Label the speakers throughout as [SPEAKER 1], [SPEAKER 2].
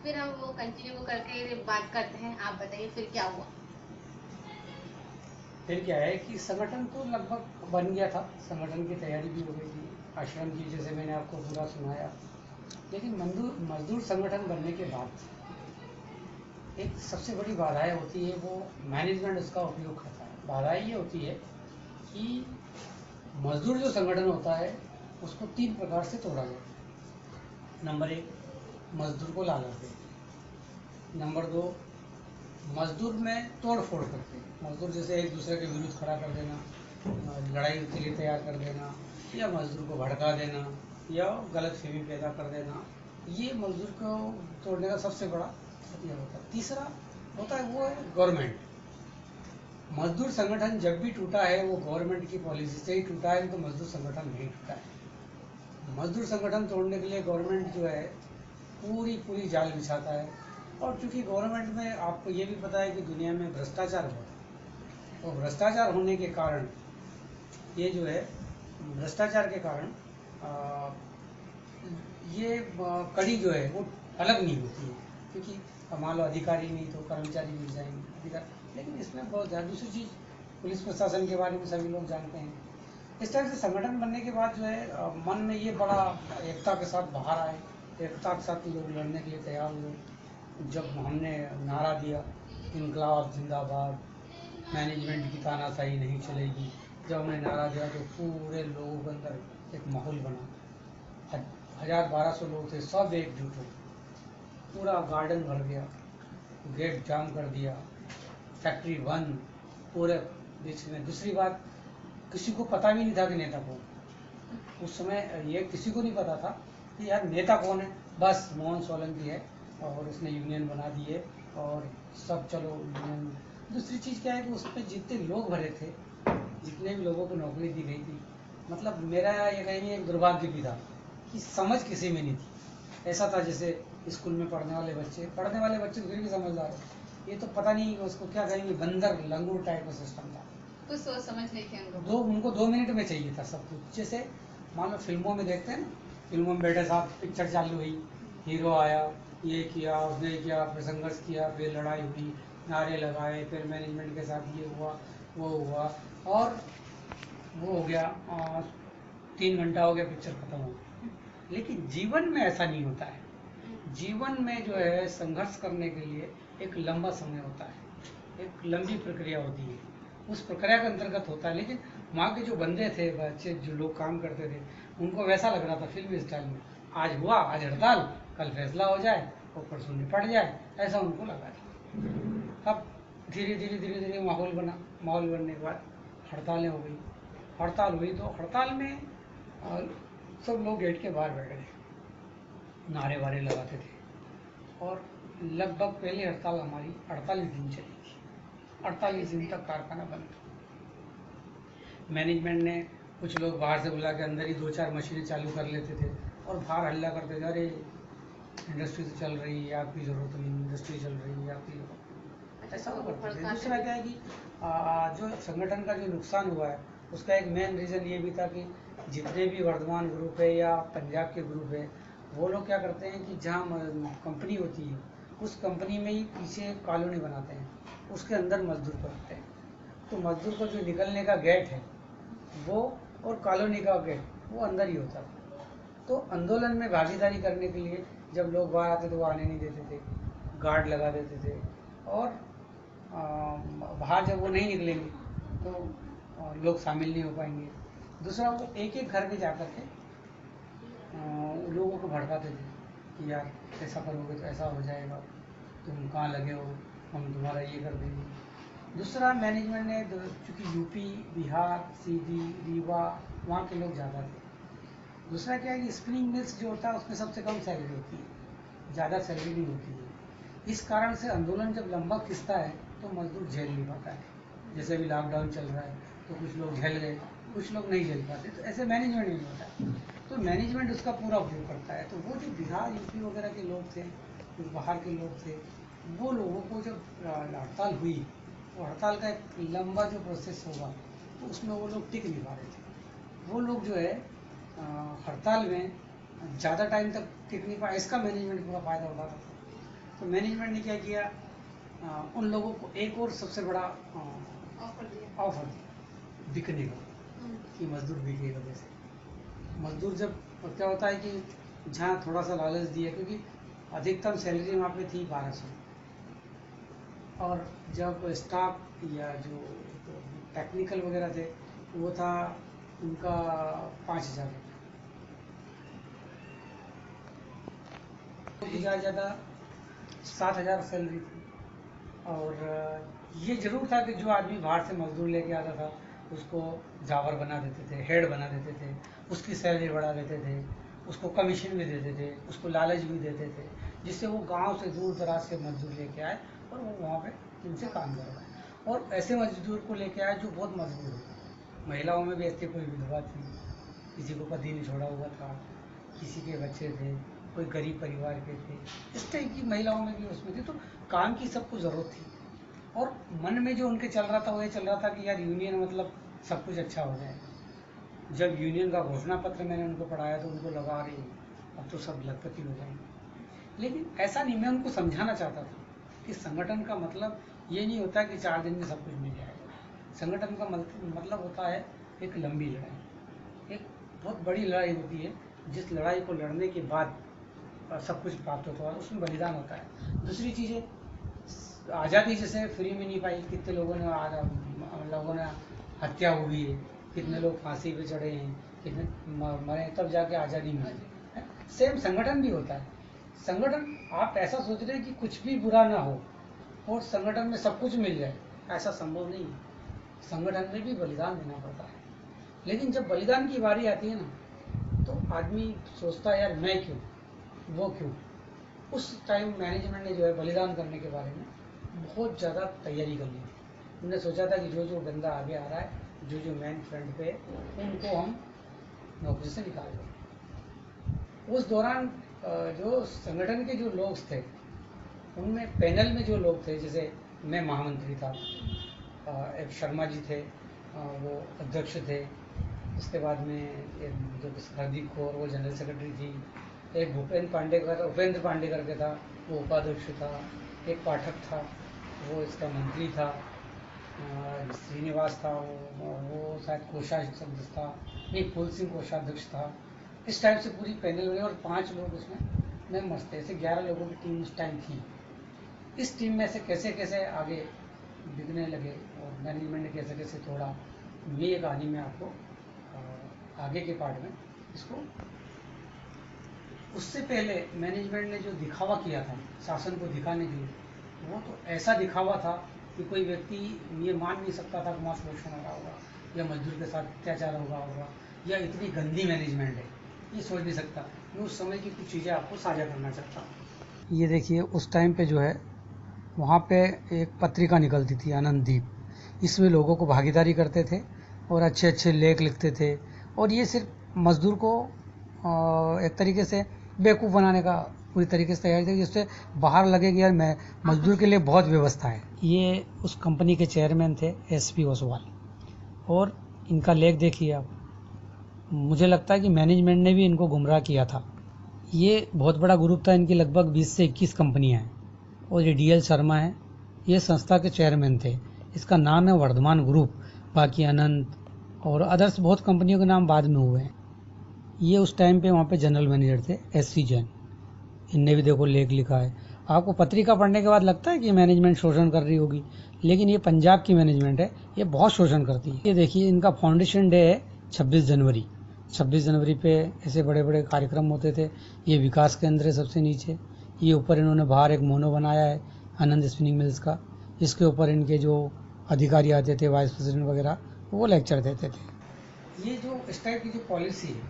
[SPEAKER 1] फिर हम वो कंटिन्यू करके बात करते हैं। आप बताइए फिर क्या हुआ?
[SPEAKER 2] फिर क्या है कि संगठन तो लगभग बन गया था, संगठन की तैयारी भी हो गई थी, आश्रम की जैसे मैंने आपको पूरा सुनाया। लेकिन मजदूर मजदूर संगठन बनने के बाद एक सबसे बड़ी बाधाएं होती है, वो मैनेजमेंट उसका उपयोग करता है। बाधाएं ये होती है कि मजदूर जो संगठन होता है उसको 3 प्रकार से तोड़ा जाए। नंबर 1, मजदूर को लालच दे। नंबर 2, मजदूर में तोड़ फोड़ करके, मजदूर जैसे एक दूसरे के विरुद्ध खड़ा कर देना, लड़ाई के लिए तैयार कर देना, या मजदूर को भड़का देना, या गलत फहमी पैदा कर देना, ये मजदूर को तोड़ने का सबसे बड़ा हथियार होता है। तीसरा होता है वो है गवर्नमेंट। मजदूर संगठन जब भी टूटा है वो गवर्नमेंट की पॉलिसी से ही टूटा है, तो मजदूर संगठन नहीं टूटा है। मजदूर संगठन तोड़ने के लिए गवर्नमेंट जो है पूरी पूरी जाल बिछाता है। और चूंकि गवर्नमेंट में आपको ये भी पता है कि दुनिया में भ्रष्टाचार बहुत है, तो भ्रष्टाचार होने के कारण ये जो है, भ्रष्टाचार के कारण ये कड़ी जो है वो अलग नहीं होती है, क्योंकि मान लो अधिकारी नहीं तो कर्मचारी मिल जाएंगे अधिकारी। लेकिन इसमें बहुत ज़्यादा दूसरी चीज़, पुलिस प्रशासन के बारे में सभी लोग जानते हैं। इस तरह से संगठन बनने के बाद जो है मन में ये बड़ा एकता के साथ बाहर आए, एकता के साथ लोग लड़ने के लिए तैयार हुए। जब हमने नारा दिया इनकलाब जिंदाबाद, मैनेजमेंट की तानाशाही नहीं चलेगी, जब हमने नारा दिया तो पूरे लोगों के अंदर एक माहौल बना। 1000-1200 लोग थे, सब एकजुट हो, पूरा गार्डन भर गया, गेट जाम कर दिया, फैक्ट्री बंद पूरे बीच में। दूसरी बात, किसी को पता भी नहीं था कि नेता कौन। उस समय ये किसी को नहीं पता था कि यार नेता कौन है। बस मोहन सोलंकी है और उसने यूनियन बना दी है और सब चलो यूनियन। दूसरी चीज़ क्या है कि उसमें जितने लोग भरे थे, जितने भी लोगों को नौकरी दी गई थी, मतलब मेरा ये कहेंगे एक दुर्भाग्य भी था कि समझ किसी में नहीं थी। ऐसा था जैसे स्कूल में पढ़ने वाले बच्चे तो फिर भी समझदार है, ये तो पता नहीं उसको क्या कहेंगे, बंदर लंगूर टाइप का सिस्टम था।
[SPEAKER 1] कुछ सोच समझ नहीं थी
[SPEAKER 2] उनको 2 मिनट में चाहिए था सब कुछ। जैसे मान लो फिल्मों में देखते हैं ना, फिल्मों में बैठे साथ पिक्चर चालू हुई, हीरो आया, ये किया उसने किया, फिर संघर्ष किया, फिर लड़ाई हुई, नारे लगाए, फिर मैनेजमेंट के साथ ये हुआ वो हुआ, और वो हो गया 3 घंटा हो गया, पिक्चर खत्म हो गया। लेकिन जीवन में ऐसा नहीं होता है। जीवन में जो है संघर्ष करने के लिए एक लंबा समय होता है, एक लंबी प्रक्रिया होती है, उस प्रक्रिया के अंतर्गत होता है। लेकिन वहाँ के जो बंदे थे, बच्चे जो लोग काम करते थे, उनको वैसा लग रहा था फिल्मी स्टाइल में, आज हुआ, आज हड़ताल, कल फैसला हो जाए और परसों निपट जाए, ऐसा उनको लगा था। अब धीरे धीरे माहौल बना, माहौल बनने के बाद हड़तालें हो गई। हड़ताल हुई तो हड़ताल में सब लोग गेट के बाहर बैठ गए, नारे वारे लगाते थे, और लगभग पहली हड़ताल हमारी 48 दिन चली थी। 48 दिन तक कारखाना बंद था। मैनेजमेंट ने कुछ लोग बाहर से बुला के अंदर ही 2-4 मशीनें चालू कर लेते थे और बाहर हल्ला करते थे, अरे इंडस्ट्री तो चल रही है, आपकी ज़रूरत नहीं, इंडस्ट्री चल रही है, आपकी ज़रूरत नहीं, ऐसा वो करते थे। दूसरा क्या है कि जो संगठन का जो नुकसान हुआ है उसका एक मेन रीज़न ये भी था कि जितने भी वर्धमान ग्रुप है या पंजाब के ग्रुप है, वो लोग क्या करते हैं कि जहाँ कंपनी होती है उस कंपनी में ही पीछे कॉलोनी बनाते हैं, उसके अंदर मजदूर को रखते हैं। तो मजदूर को जो निकलने का गेट है वो, और कॉलोनी का गेट वो अंदर ही होता था। तो आंदोलन में भागीदारी करने के लिए जब लोग बाहर आते तो वो आने नहीं देते थे, गार्ड लगा देते थे, और बाहर जब वो नहीं निकलेंगे तो लोग शामिल नहीं हो पाएंगे। दूसरा, वो एक एक घर में जाकर के लोगों को भड़काते थे कि यार ऐसा करोगे तो ऐसा हो जाएगा, तुम कहाँ लगे हो, हम तुम्हारा ये कर देंगे। दूसरा, मैनेजमेंट ने चूँकि यूपी, बिहार, सीधी, रीवा, वहाँ के लोग ज़्यादा थे। दूसरा क्या है कि स्पिनिंग मिल्स जो होता है उसमें सबसे कम सैलरी होती है, ज़्यादा सैलरी नहीं होती है। इस कारण से आंदोलन जब लंबा खिंचता है तो मजदूर झेल नहीं पाता है। जैसे अभी लॉकडाउन चल रहा है तो कुछ लोग झेल गए, कुछ लोग नहीं झेल पाते, तो ऐसे मैनेजमेंट नहीं होता है, तो मैनेजमेंट उसका पूरा उपयोग करता है। तो वो जो बिहार, यूपी वगैरह के लोग थे, कुछ बाहर के लोग थे, वो लोगों को जब हड़ताल हुई, तो हड़ताल का एक लंबा जो प्रोसेस होगा तो उसमें वो लोग टिक नहीं पा रहे थे। वो लोग जो है हड़ताल में ज़्यादा टाइम तक टिक नहीं पाए, इसका मैनेजमेंट पूरा फ़ायदा उठा रहा था। तो मैनेजमेंट ने क्या किया, उन लोगों को एक और सबसे बड़ा
[SPEAKER 1] ऑफर दिया।
[SPEAKER 2] ऑफर दिया बिकने का, कि मजदूर बिकेगा। जैसे मजदूर जब, और क्या होता है कि जहाँ थोड़ा सा लालच दिया, क्योंकि अधिकतम सैलरी वहाँ पे थी 1200, और जब स्टाफ या जो टेक्निकल वगैरह थे वो था उनका 5000 रुपये, ज़्यादा 7000 सैलरी थी। और ये जरूर था कि जो आदमी बाहर से मजदूर लेके आता था उसको जावर बना देते थे, हेड बना देते थे, उसकी सैलरी बढ़ा देते थे, उसको कमीशन भी देते थे, उसको लालच भी देते थे, जिससे वो गांव से दूर दराज के मजदूर लेके आए और वो वहाँ पे उनसे काम करवाए। और ऐसे मजदूर को लेके आए जो बहुत मजबूर हो। महिलाओं में भी ऐसे कोई विधवा थी, किसी को पति नहीं छोड़ा हुआ था, किसी के बच्चे थे, कोई गरीब परिवार के थे, इस टाइप की महिलाओं में भी उसमें थी। तो काम की सबको ज़रूरत थी, और मन में जो उनके चल रहा था वो ये चल रहा था कि यार यूनियन मतलब सब कुछ अच्छा हो जाए। जब यूनियन का घोषणा पत्र मैंने उनको पढ़ाया तो उनको लगा रही अब तो सब लखपति हो जाएंगे। लेकिन ऐसा नहीं, मैं उनको समझाना चाहता था कि संगठन का मतलब ये नहीं होता कि 4 दिन में सब कुछ मिल जाएगा। संगठन का मतलब होता है एक लंबी लड़ाई, एक बहुत बड़ी लड़ाई होती है, जिस लड़ाई को लड़ने के बाद सब कुछ प्राप्त होता है, उसमें बलिदान होता है। दूसरी चीज़ें, आज़ादी जैसे फ्री में नहीं पाई, कितने लोगों ने हत्या हुई है, कितने लोग फांसी पे चढ़े हैं, कितने मरे, तब जाके आज़ादी मिली। सेम संगठन भी होता है। संगठन, आप ऐसा सोच रहे हैं कि कुछ भी बुरा ना हो और संगठन में सब कुछ मिल जाए, ऐसा संभव नहीं है। संगठन में भी बलिदान देना पड़ता है। लेकिन जब बलिदान की बारी आती है ना, तो आदमी सोचता है यार मैं क्यों, वो क्यों। उस टाइम मैनेजमेंट ने जो है बलिदान करने के बारे में बहुत ज़्यादा तैयारी कर ली थी। उन्होंने सोचा था कि जो जो बंदा आगे आ रहा है, जो जो मैन फ्रंट पे, उनको हम नौकरी से निकाल दें। उस दौरान जो संगठन के जो लोग थे, उनमें पैनल में जो लोग थे, जैसे मैं महामंत्री था, एक शर्मा जी थे, वो अध्यक्ष थे, उसके बाद में एक जो हरदीप कौर वो जनरल सेक्रेटरी थी, एक उपेंद्र पांडे करके था, वो उपाध्यक्ष था, एक पाठक था, वो इसका मंत्री था, श्रीनिवास था, वो शायद कोषाध्यक्ष था, नहीं फूल सिंह कोषाध्यक्ष था। इस टाइप से पूरी पैनल बनी और 5 लोग उसमें मेंबर्स थे। ऐसे 11 लोगों की टीम उस टाइम थी। इस टीम में से कैसे कैसे आगे बिकने लगे और मैनेजमेंट ने कैसे कैसे तोड़ा, ये कहानी मैं आपको आगे के पार्ट में इसको। उससे पहले मैनेजमेंट ने जो दिखावा किया था शासन को दिखाने के लिए, वो तो ऐसा दिखावा था कि कोई व्यक्ति ये मान नहीं सकता था कि मास शोषण हो रहा होगा या मजदूर के साथ अत्याचार होगा या इतनी गंदी मैनेजमेंट है, ये सोच नहीं सकता। मैं उस समय की कुछ चीज़ें आपको साझा करना चाहता हूँ। ये देखिए, उस टाइम पे जो है वहाँ पे एक पत्रिका निकलती थी आनंददीप, इसमें लोगों को भागीदारी करते थे और अच्छे अच्छे लेख लिखते थे, और ये सिर्फ मजदूर को एक तरीके से बेवकूफ़ बनाने का पूरी तरीके से तैयारी थी, जिससे बाहर लगे कि यार मैं मजदूर के लिए बहुत व्यवस्था है। ये उस कंपनी के चेयरमैन थे SP ओसवाल, और इनका लेख देखिए आप। मुझे लगता है कि मैनेजमेंट ने भी इनको गुमराह किया था। ये बहुत बड़ा ग्रुप था, इनकी लगभग 20 से 21 कंपनियां हैं, और ये DL शर्मा है, ये संस्था के चेयरमैन थे। इसका नाम है वर्धमान ग्रुप, बाकी अनंत और अदर्स बहुत कंपनियों के नाम बाद में हुए हैं। ये उस टाइम पे वहाँ पे जनरल मैनेजर थे SC जैन, इनने भी देखो लेख लिखा है। आपको पत्रिका पढ़ने के बाद लगता है कि मैनेजमेंट शोषण कर रही होगी, लेकिन ये पंजाब की मैनेजमेंट है, ये बहुत शोषण करती है। ये देखिए, इनका फाउंडेशन डे है 26 जनवरी। 26 जनवरी पे ऐसे बड़े बड़े कार्यक्रम होते थे। ये विकास केंद्र है सबसे नीचे, ये ऊपर इन्होंने बाहर एक मोनो बनाया है आनंद स्पिनिंग मिल्स का, इसके ऊपर इनके जो अधिकारी आते थे, वाइस प्रेसिडेंट वगैरह, वो लेक्चर देते थे। ये जो इस टाइप की जो पॉलिसी है,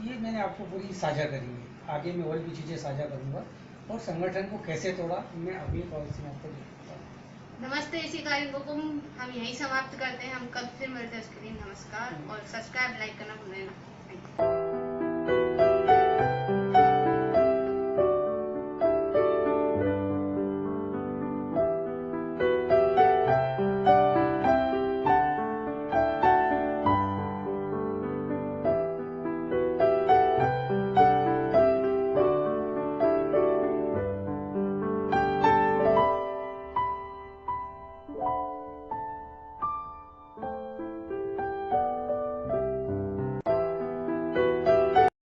[SPEAKER 2] ये मैंने आपको पूरी साझा करी है। आगे मैं और भी चीज़ें साझा करूँगा, और संगठन को कैसे तोड़ा मैं अगली पॉलिसी में आपको दिखाऊंगा।
[SPEAKER 1] नमस्ते, इसी कार्य को हम यहीं समाप्त करते हैं। हम कल फिर मिलते हैं, उसके लिए नमस्कार, और सब्सक्राइब लाइक करना भूलें।